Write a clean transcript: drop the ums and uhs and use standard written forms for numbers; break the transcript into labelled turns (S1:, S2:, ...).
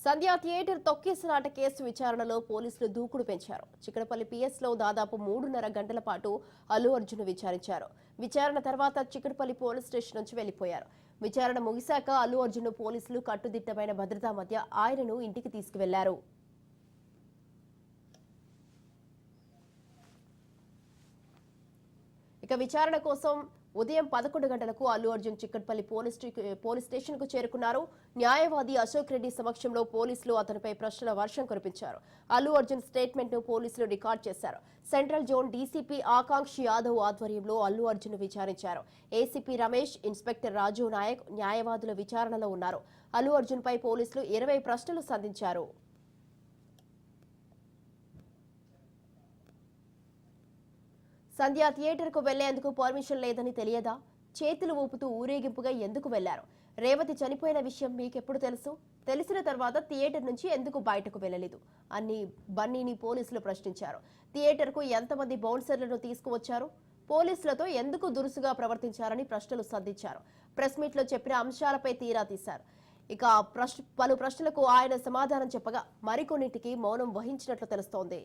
S1: సంధ్యా theatre తొక్కేసలాట case విచారణలో పోలీసులు దూకుడు పెంచారు. చిక్కడపల్లి పిఎస్లో దాదాపు 3.5 గంటల పాటు అల్లు అర్జున్ విచారించారు. విచారణ తర్వాత చిక్కడపల్లి పోలీస్ స్టేషన్ నుంచి వెళ్లిపోయారు. విచారణ ముగిశాక అల్లు అర్జున్ పోలీసులు కట్టుదిట్టమైన భద్రతా మధ్య ఆయనను ఇంటికి తీసుకువెళ్లారు. ఇక విచారణ కోసం ఉదయం 11 గంటలకు అల్లు అర్జున్ చిక్కడపల్లి పోలీస్ స్టేషన్ కు చేరుకున్నారు. న్యాయవాది అశోక్ రెడ్డి సమక్షంలో పోలీసులు అతనిపై ప్రశ్నల వర్షం కురిపించారు. అల్లు అర్జున్ స్టేట్మెంట్ ను పోలీసులు రికార్డ్ చేశారు. సెంట్రల్ జోన్ డీసీపీ ఆకాంక్ష్ యాదవ్ ఆధ్వర్యంలో అల్లు అర్జున్ విచారించారు. ఏసీపీ రమేష్, ఇన్స్పెక్టర్ రాజు నాయక్ న్యాయవాదుల విచారణలో ఉన్నారు. అల్లు అర్జున్ పై పోలీసులు 20 ప్రశ్నలు సంధించారు. సంధ్యా థియేటర్ కు వెళ్లేందుకు పర్మిషన్ లేదని తెలియదా? చేతులు ఊపుతూ ఊరేగింపుగా ఎందుకు వెళ్లారు? రేవతి చనిపోయిన విషయం మీకెప్పుడు తెలుసు? తెలిసిన తర్వాత థియేటర్ నుంచి ఎందుకు బయటకు వెళ్లలేదు అని బన్నీని పోలీసులు ప్రశ్నించారు. థియేటర్ కు ఎంతమంది బౌన్సర్లను తీసుకువచ్చారు? పోలీసులతో ఎందుకు దురుసుగా ప్రవర్తించారని ప్రశ్నలు సంధించారు. ప్రెస్ మీట్ లో చెప్పిన అంశాలపై తీరా తీశారు. ఇక పలు ప్రశ్నలకు ఆయన సమాధానం చెప్పగా మరికొన్నింటికి మౌనం వహించినట్లు తెలుస్తోంది.